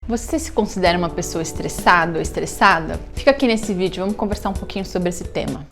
Você se considera uma pessoa estressada ou estressada? Fica aqui nesse vídeo, vamos conversar um pouquinho sobre esse tema.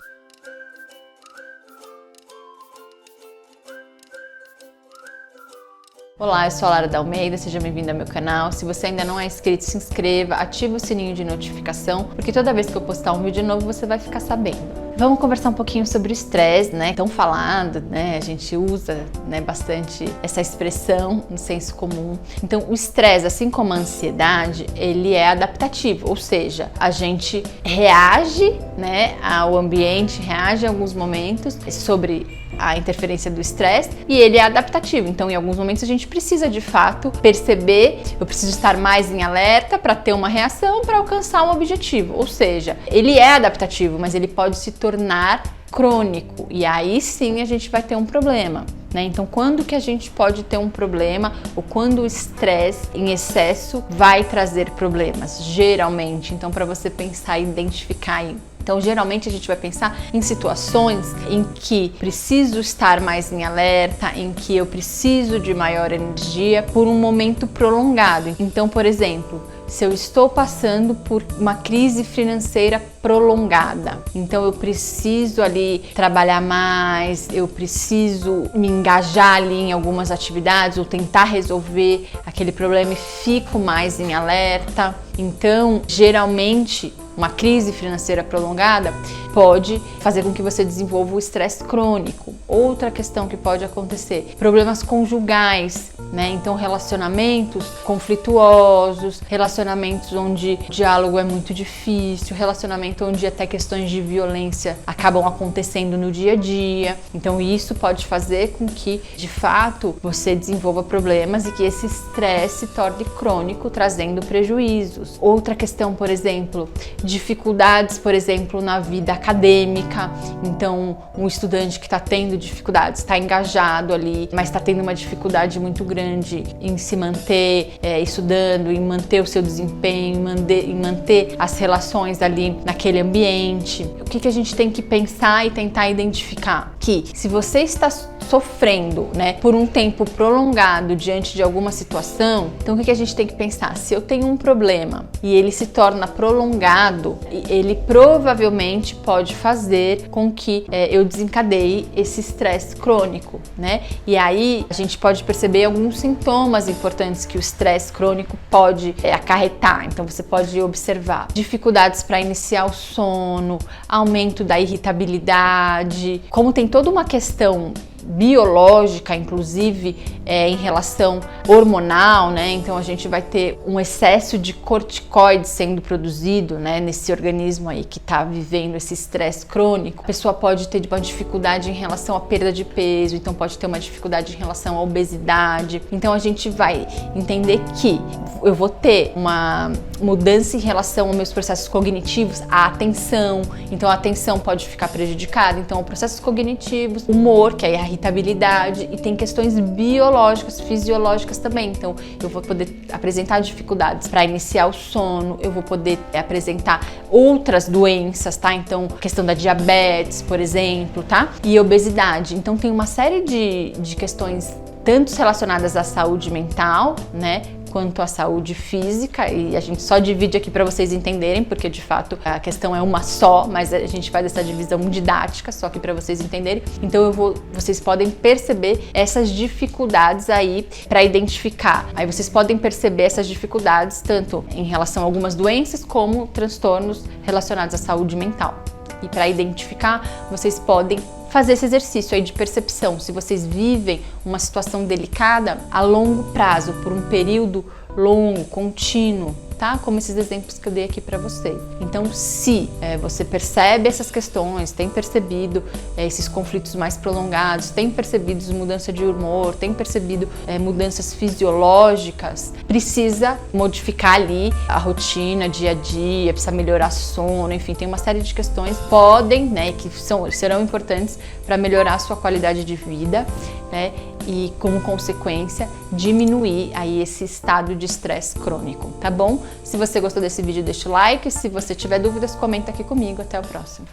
Olá, eu sou a Lara da Almeida, seja bem-vindo ao meu canal. Se você ainda não é inscrito, se inscreva, ative o sininho de notificação, porque toda vez que eu postar um vídeo novo, você vai ficar sabendo. Vamos conversar um pouquinho sobre o estresse, né? Tão falado, né? A gente usa, né, bastante essa expressão no senso comum. Então, o estresse, assim como a ansiedade, ele é adaptativo, ou seja, a gente reage, né, ao ambiente, reage em alguns momentos sobre a interferência do estresse e ele é adaptativo. Então, em alguns momentos a gente precisa de fato perceber, eu preciso estar mais em alerta para ter uma reação para alcançar um objetivo. Ou seja, ele é adaptativo, mas ele pode se tornar crônico e aí sim a gente vai ter um problema, né? Então, quando que a gente pode ter um problema ou quando o estresse em excesso vai trazer problemas? Geralmente, então, para você pensar e identificar aí. Então, geralmente a gente vai pensar em situações em que preciso estar mais em alerta, em que eu preciso de maior energia por um momento prolongado. Então, por exemplo, se eu estou passando por uma crise financeira prolongada, então eu preciso ali trabalhar mais, eu preciso me engajar ali em algumas atividades ou tentar resolver aquele problema e fico mais em alerta. Então, geralmente, uma crise financeira prolongada pode fazer com que você desenvolva o estresse crônico. Outra questão que pode acontecer, problemas conjugais, né? Então, relacionamentos conflituosos, relacionamentos onde o diálogo é muito difícil, relacionamento onde até questões de violência acabam acontecendo no dia a dia. Então, isso pode fazer com que, de fato, você desenvolva problemas e que esse estresse se torne crônico, trazendo prejuízos. Outra questão, por exemplo, dificuldades, por exemplo, na vida acadêmica. Então, um estudante que está tendo dificuldades, está engajado ali, mas está tendo uma dificuldade muito grande em se manter estudando, em manter o seu desempenho, em manter as relações ali naquele ambiente. O que a gente tem que pensar e tentar identificar? Que se você está sofrendo, né, por um tempo prolongado diante de alguma situação, então o que a gente tem que pensar? Se eu tenho um problema e ele se torna prolongado, ele provavelmente pode fazer com que eu desencadeie esse estresse crônico, né? E aí a gente pode perceber alguns sintomas importantes que o estresse crônico pode acarretar. Então você pode observar dificuldades para iniciar o sono, aumento da irritabilidade, como tem toda uma questão biológica, inclusive em relação hormonal, né? Então a gente vai ter um excesso de corticoides sendo produzido, né, nesse organismo aí que está vivendo esse estresse crônico. A pessoa pode ter uma dificuldade em relação à perda de peso, então pode ter uma dificuldade em relação à obesidade. Então a gente vai entender que eu vou ter uma mudança em relação aos meus processos cognitivos, a atenção. Então a atenção pode ficar prejudicada. Então, processos cognitivos, humor, que é a irritabilidade, e tem questões biológicas, fisiológicas também. Então, eu vou poder apresentar dificuldades para iniciar o sono, eu vou poder apresentar outras doenças, tá? Então, questão da diabetes, por exemplo, tá? E obesidade. Então, tem uma série de questões tanto relacionadas à saúde mental, né, quanto à saúde física, e a gente só divide aqui para vocês entenderem, porque de fato a questão é uma só, mas a gente faz essa divisão didática só aqui para vocês entenderem. Então vocês podem perceber essas dificuldades aí para identificar. Aí vocês podem perceber essas dificuldades tanto em relação a algumas doenças como transtornos relacionados à saúde mental. E para identificar, vocês podem fazer esse exercício aí de percepção. Se vocês vivem uma situação delicada a longo prazo, por um período longo, contínuo, tá? Como esses exemplos que eu dei aqui para vocês. Então, se você percebe essas questões, tem percebido esses conflitos mais prolongados, tem percebido mudança de humor, tem percebido mudanças fisiológicas, precisa modificar ali a rotina, dia a dia, precisa melhorar sono, enfim, tem uma série de questões que podem, né, que serão importantes para melhorar a sua qualidade de vida, né? E como consequência diminuir aí esse estado de estresse crônico, tá bom? Se você gostou desse vídeo, deixa o like, se você tiver dúvidas, comenta aqui comigo, até o próximo.